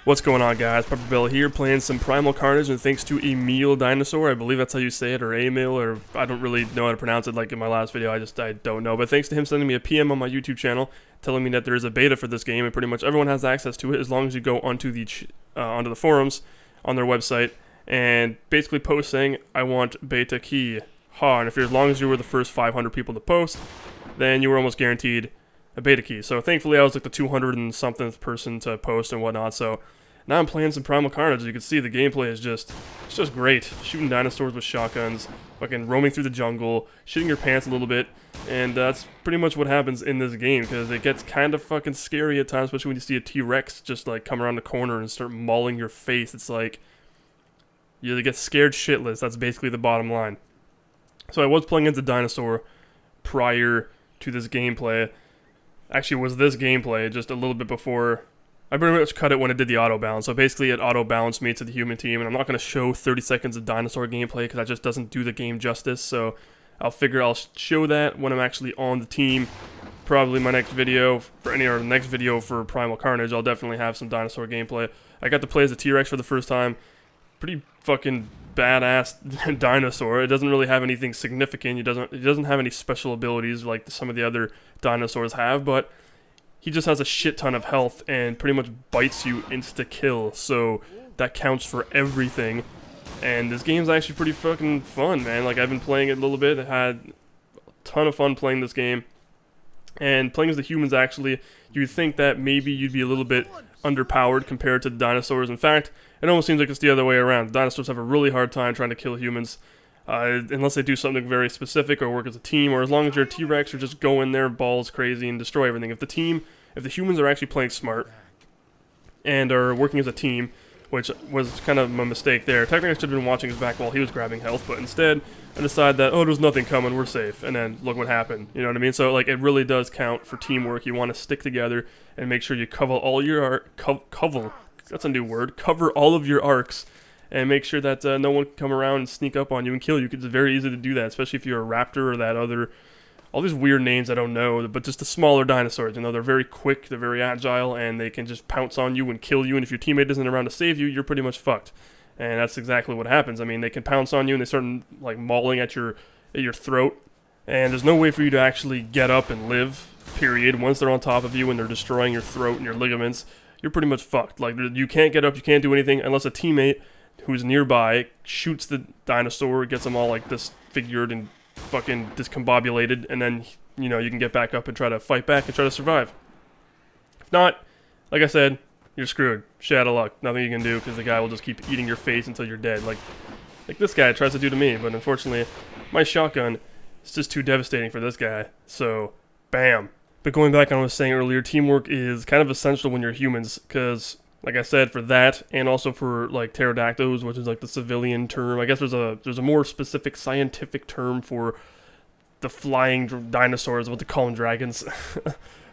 What's going on, guys? Pepper Bill here, playing some Primal Carnage, and thanks to Emil Dinosaur, I believe that's how you say it, or Emil, or I don't really know how to pronounce it like in my last video, I don't know, but thanks to him sending me a PM on my YouTube channel, telling me that there is a beta for this game, and pretty much everyone has access to it as long as you go onto the forums on their website, and basically post saying, I want beta key, and if you're, as long as you were the first 500 people to post, then you were almost guaranteed a beta key. So thankfully I was like the 200 and something person to post and whatnot, so now I'm playing some Primal Carnage. As you can see, the gameplay is it's just great. Shooting dinosaurs with shotguns, fucking roaming through the jungle, shitting your pants a little bit, and that's pretty much what happens in this game, because it gets kind of fucking scary at times, especially when you see a T-Rex just like come around the corner and start mauling your face. It's like, you get scared shitless. That's basically the bottom line. So I was playing into Dinosaur prior to this gameplay. Actually, was this gameplay just a little bit before. I pretty much cut it when it did the auto balance. So basically, it auto balanced me to the human team, and I'm not going to show 30 seconds of Dinosaur gameplay because that just doesn't do the game justice. So I'll show that when I'm actually on the team. Probably my next video next video for Primal Carnage, I'll definitely have some Dinosaur gameplay. I got to play as a T-Rex for the first time. Pretty fucking badass dinosaur. It doesn't really have anything significant. It doesn't have any special abilities like some of the other dinosaurs have, but he just has a shit ton of health and pretty much bites you insta-kill, so that counts for everything. And this game's actually pretty fucking fun, man. Like, I've been playing it a little bit. I had a ton of fun playing this game. And playing as the humans, actually, you'd think that maybe you'd be a little bit underpowered compared to the dinosaurs. In fact, it almost seems like it's the other way around. The dinosaurs have a really hard time trying to kill humans, unless they do something very specific or work as a team, or as long as you're a T-Rex, or just go in there balls crazy and destroy everything. If the humans are actually playing smart and are working as a team, which was kind of a mistake there. Technically, I should have been watching his back while he was grabbing health, but instead, I decided that, oh, there's nothing coming, we're safe, and then look what happened, you know what I mean? So, like, it really does count for teamwork. You want to stick together and make sure you cover all your that's a new word, cover all of your arcs, and make sure that no one can come around and sneak up on you and kill you, because it's very easy to do that, especially if you're a raptor or that other, all these weird names I don't know, but just the smaller dinosaurs. You know, they're very quick, they're very agile, and they can just pounce on you and kill you, and if your teammate isn't around to save you, you're pretty much fucked. And that's exactly what happens. I mean, they can pounce on you and they start, like, mauling at your throat, and there's no way for you to actually get up and live, period. Once they're on top of you and they're destroying your throat and your ligaments, you're pretty much fucked. Like, you can't get up, you can't do anything unless a teammate who's nearby shoots the dinosaur, gets them all, like, disfigured and fucking discombobulated, and then, you know, you can get back up and try to fight back and try to survive. If not, like I said, you're screwed. Shit out of luck. Nothing you can do, because the guy will just keep eating your face until you're dead, like this guy tries to do to me. But unfortunately, my shotgun is just too devastating for this guy, so bam. But going back on what I was saying earlier, teamwork is kind of essential when you're humans, because, like I said, for that, and also for, like, pterodactyls, which is, like, the civilian term. I guess there's a more specific scientific term for the flying dinosaurs, what they call them, dragons.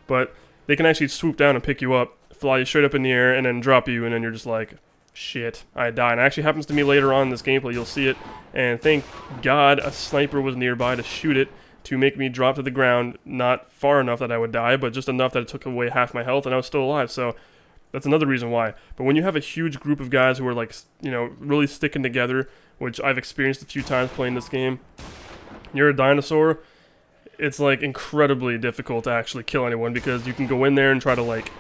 But they can actually swoop down and pick you up, fly you straight up in the air, and then drop you, and then you're just like, shit, I died. And it actually happens to me later on in this gameplay, you'll see it, and thank God a sniper was nearby to shoot it, to make me drop to the ground, not far enough that I would die, but just enough that it took away half my health, and I was still alive, so that's another reason why. But when you have a huge group of guys who are, like, you know, really sticking together, which I've experienced a few times playing this game, you're a dinosaur, it's, like, incredibly difficult to actually kill anyone, because you can go in there and try to, like,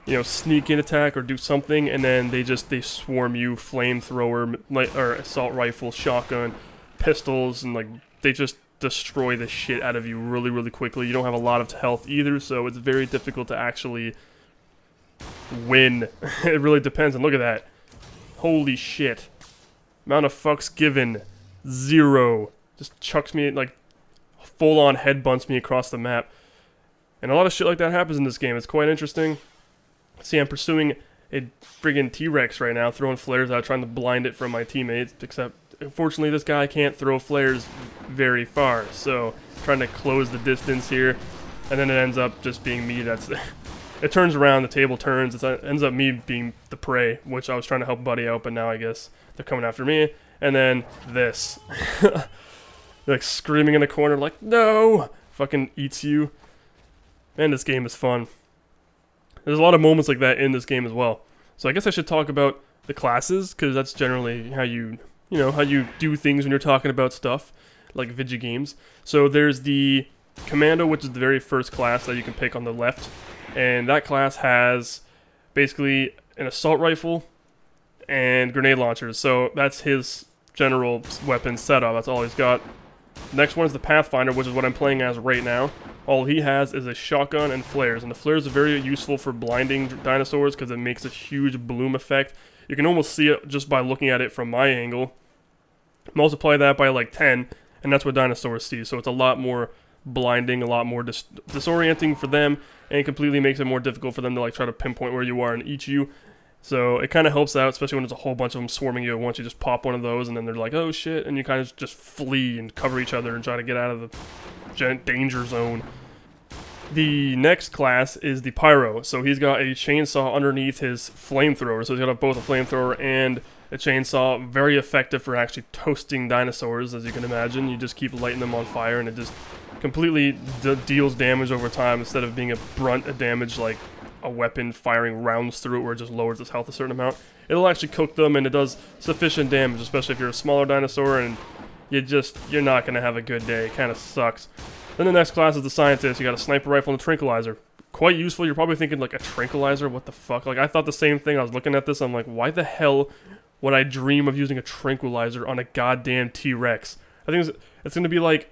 you know, sneak in attack or do something, and then they swarm you, flamethrower, or assault rifle, shotgun, pistols, and, like, they just destroy the shit out of you really, really quickly. You don't have a lot of health either, so it's very difficult to actually win. It really depends, and look at that. Holy shit. Amount of fucks given, 0. Just chucks me, like, full-on headbutts me across the map. And a lot of shit like that happens in this game. It's quite interesting. See, I'm pursuing a friggin' T-Rex right now, throwing flares out, trying to blind it from my teammates, except, unfortunately, this guy can't throw flares very far, so trying to close the distance here, and then it ends up just being me that's... It turns around, the table turns, it ends up me being the prey, which I was trying to help Buddy out, but now I guess they're coming after me. And then this. Like, screaming in the corner, like, no! Fucking eats you. Man, this game is fun. There's a lot of moments like that in this game as well. So I guess I should talk about the classes, because that's generally how how you do things when you're talking about stuff like video games. So there's the Commando, which is the very first class that you can pick on the left, and that class has basically an assault rifle and grenade launchers. So that's his general weapon setup. That's all he's got. Next one is the Pathfinder, which is what I'm playing as right now. All he has is a shotgun and flares, and the flares are very useful for blinding dinosaurs because it makes a huge bloom effect. You can almost see it just by looking at it from my angle. Multiply that by like 10, and that's what dinosaurs see. So it's a lot more blinding, a lot more disorienting for them, and it completely makes it more difficult for them to like try to pinpoint where you are and eat you. So it kind of helps out, especially when there's a whole bunch of them swarming you at once. You just pop one of those, and then they're like, oh shit, and you kind of just flee and cover each other and try to get out of the danger zone. The next class is the Pyro. So he's got a chainsaw underneath his flamethrower. So he's got both a flamethrower and a chainsaw. Very effective for actually toasting dinosaurs, as you can imagine. You just keep lighting them on fire, and it just completely deals damage over time instead of being a brunt of damage like a weapon firing rounds through it where it just lowers its health a certain amount. It'll actually cook them, and it does sufficient damage, especially if you're a smaller dinosaur and you're not going to have a good day. It kind of sucks. Then the next class is the Scientist. You got a sniper rifle and a tranquilizer. Quite useful. You're probably thinking, like, a tranquilizer? What the fuck? Like, I thought the same thing. I was looking at this, I'm like, why the hell would I dream of using a tranquilizer on a goddamn T-Rex? I think it's going to be like,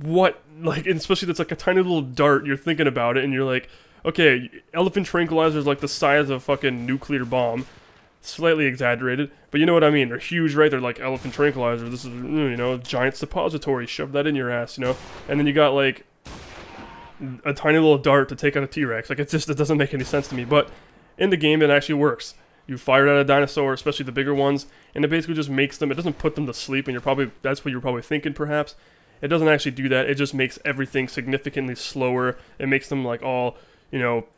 what? Like, especially it's like a tiny little dart. You're thinking about it, and you're like, okay, elephant tranquilizer is like the size of a fucking nuclear bomb. Slightly exaggerated, but you know what I mean. They're huge, right? They're like elephant tranquilizer. This is, a giant suppository. Shove that in your ass, And then you got like a tiny little dart to take out a T-Rex. Like, it doesn't make any sense to me. But in the game, it actually works. You fire it at a dinosaur, especially the bigger ones, and it basically just makes them. It doesn't put them to sleep, and that's what you're probably thinking, perhaps. It doesn't actually do that. It just makes everything significantly slower. It makes them like all,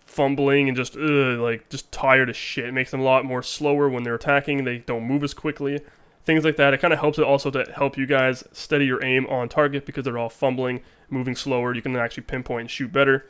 fumbling and just tired as shit. It makes them a lot more slower when they're attacking. They don't move as quickly. Things like that. It kind of helps it also to help you guys steady your aim on target because they're all fumbling, moving slower. You can actually pinpoint and shoot better.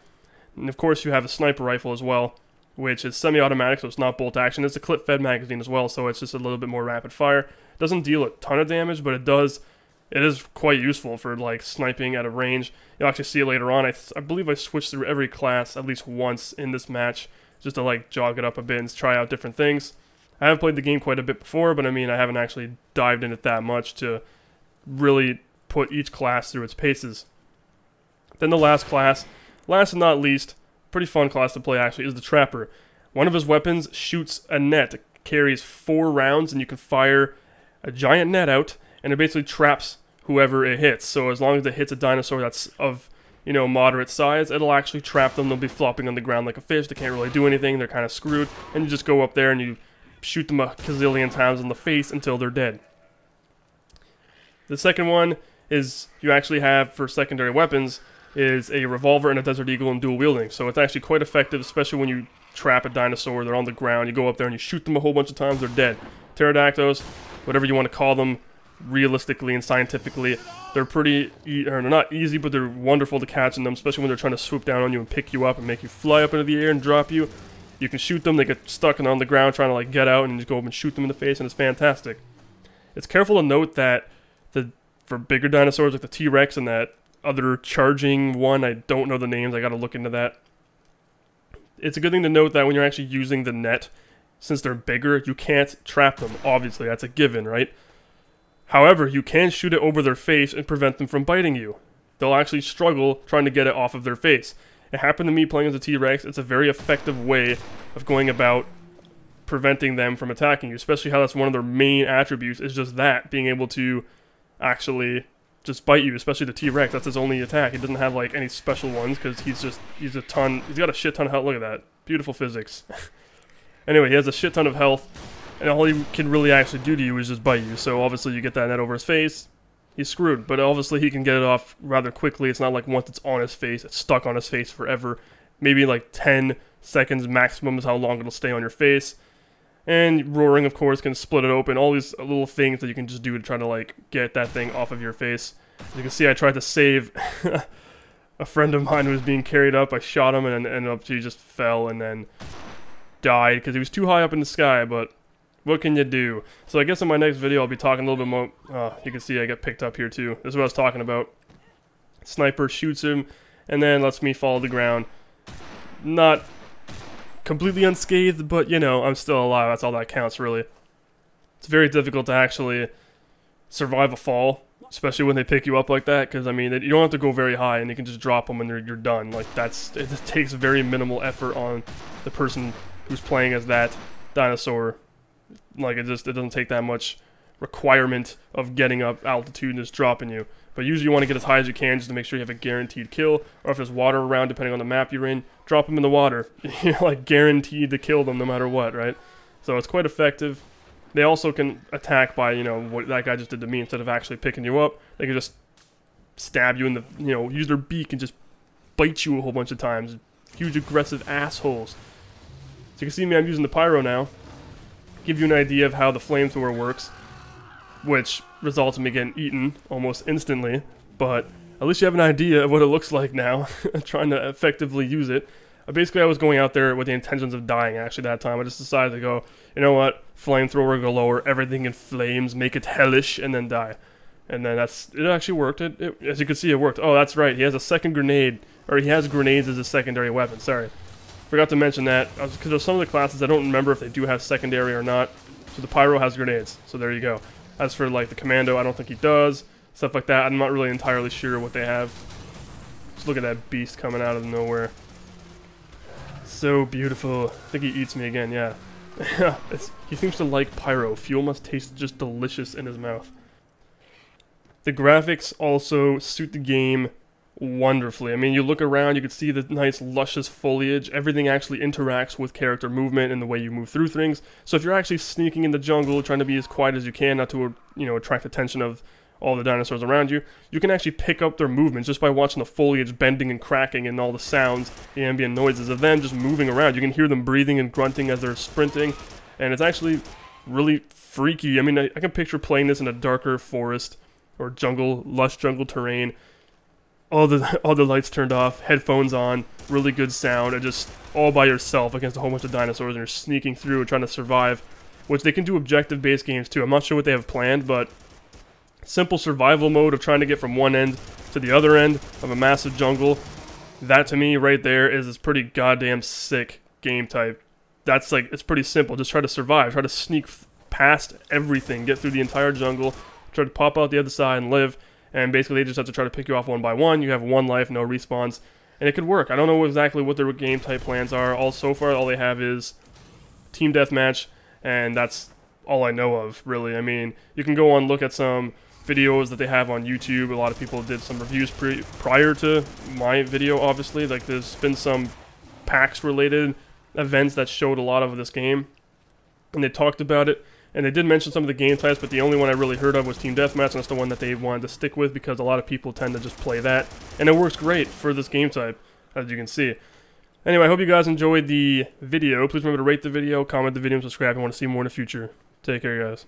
And of course, you have a sniper rifle as well, which is semi-automatic, so it's not bolt action. It's a clip-fed magazine as well, so it's just a little bit more rapid fire. It doesn't deal a ton of damage, but it is quite useful for like sniping at a range. You'll actually see it later on. I believe I switched through every class at least once in this match just to like jog it up a bit and try out different things. I have played the game quite a bit before, but I mean, I haven't actually dived in it that much to really put each class through its paces. Then the last class, last and not least, pretty fun class to play actually, is the Trapper. One of his weapons shoots a net. It carries 4 rounds, and you can fire a giant net out, and it basically traps whoever it hits. So as long as it hits a dinosaur that's of, moderate size, it'll actually trap them. They'll be flopping on the ground like a fish. They can't really do anything. They're kind of screwed. And you just go up there and you shoot them a gazillion times in the face until they're dead. The second one is you actually have, for secondary weapons, is a revolver and a Desert Eagle and dual wielding. So it's actually quite effective, especially when you trap a dinosaur. They're on the ground. You go up there and you shoot them a whole bunch of times. They're dead. Pterodactyls, whatever you want to call them, realistically and scientifically, they're they're not easy, but they're wonderful to catch in them, especially when they're trying to swoop down on you and pick you up and make you fly up into the air and drop you. You can shoot them, they get stuck and on the ground trying to like get out, and you just go up and shoot them in the face, and it's fantastic. It's careful to note that for bigger dinosaurs like the T-Rex and that other charging one, I don't know the names, I gotta look into that. It's a good thing to note that when you're actually using the net, since they're bigger, you can't trap them, obviously, that's a given, right? However, you can shoot it over their face and prevent them from biting you. They'll actually struggle trying to get it off of their face. It happened to me playing as a T-Rex. It's a very effective way of going about preventing them from attacking you, especially how that's one of their main attributes, is just that, being able to actually just bite you, especially the T-Rex. That's his only attack. He doesn't have like any special ones because he's got a shit ton of health. Look at that. Beautiful physics. Anyway, he has a shit ton of health. And all he can really actually do to you is just bite you. So obviously you get that net over his face, he's screwed. But obviously he can get it off rather quickly. It's not like once it's on his face, it's stuck on his face forever. Maybe like 10 seconds maximum is how long it'll stay on your face. And roaring, of course, can split it open. All these little things that you can just do to try to like get that thing off of your face. As you can see, I tried to save a friend of mine who was being carried up. I shot him and ended up, he just fell, and then died because he was too high up in the sky, but what can you do? So I guess in my next video I'll be talking a little bit more. You can see I get picked up here too. This is what I was talking about. Sniper shoots him and then lets me fall to the ground. Not completely unscathed, but you know, I'm still alive. That's all that counts, really. It's very difficult to actually survive a fall, especially when they pick you up like that, because I mean, you don't have to go very high and you can just drop them and you're done. Like, it takes very minimal effort on the person who's playing as that dinosaur. Like, it doesn't take that much requirement of getting up altitude and just dropping you. But usually you want to get as high as you can just to make sure you have a guaranteed kill, or if there's water around, depending on the map you're in, drop them in the water. You're like guaranteed to kill them no matter what, right? So it's quite effective. They also can attack by, you know, what that guy just did to me. Instead of actually picking you up, they can just stab you in the, you know, use their beak and just bite you a whole bunch of times. Huge aggressive assholes. So you can see me, I'm using the pyro now. Give you an idea of how the flamethrower works, which results in me getting eaten almost instantly, but at least you have an idea of what it looks like now, trying to effectively use it. Basically, I was going out there with the intentions of dying, actually, that time. I just decided to go, you know what, flamethrower, go lower, everything in flames, make it hellish, and then die. And then it actually worked. As you can see, it worked. Oh, that's right, he has a second grenade, or he has grenades as a secondary weapon, sorry. Forgot to mention that, because there's some of the classes I don't remember if they do have secondary or not. So the pyro has grenades, so there you go. As for like the commando, I don't think he does. Stuff like that, I'm not really entirely sure what they have. Just look at that beast coming out of nowhere. So beautiful. I think he eats me again, yeah. He seems to like pyro. Fuel must taste just delicious in his mouth. The graphics also suit the game wonderfully. I mean, you look around, you can see the nice luscious foliage. Everything actually interacts with character movement and the way you move through things. So if you're actually sneaking in the jungle, trying to be as quiet as you can, not to, you know, attract attention of all the dinosaurs around you, you can actually pick up their movements just by watching the foliage bending and cracking and all the sounds, the ambient noises of them just moving around. You can hear them breathing and grunting as they're sprinting, and it's actually really freaky. I mean, I can picture playing this in a darker forest or jungle, lush jungle terrain. All the lights turned off, headphones on, really good sound, and just all by yourself against a whole bunch of dinosaurs, and you're sneaking through and trying to survive, which they can do objective-based games too. I'm not sure what they have planned, but simple survival mode of trying to get from one end to the other end of a massive jungle, that to me right there is this pretty goddamn sick game type. That's like, it's pretty simple. Just try to survive, try to sneak past everything, get through the entire jungle, try to pop out the other side and live. And basically they just have to try to pick you off one by one. You have one life, no respawns, and it could work. I don't know exactly what their game type plans are. So far, all they have is team deathmatch, and that's all I know of, really. I mean, you can go on look at some videos that they have on YouTube. A lot of people did some reviews prior to my video, obviously. Like, there's been some PAX-related events that showed a lot of this game, and they talked about it. And they did mention some of the game types, but the only one I really heard of was Team Deathmatch, and that's the one that they wanted to stick with because a lot of people tend to just play that. And it works great for this game type, as you can see. Anyway, I hope you guys enjoyed the video. Please remember to rate the video, comment the video, and subscribe if you want to see more in the future. Take care, guys.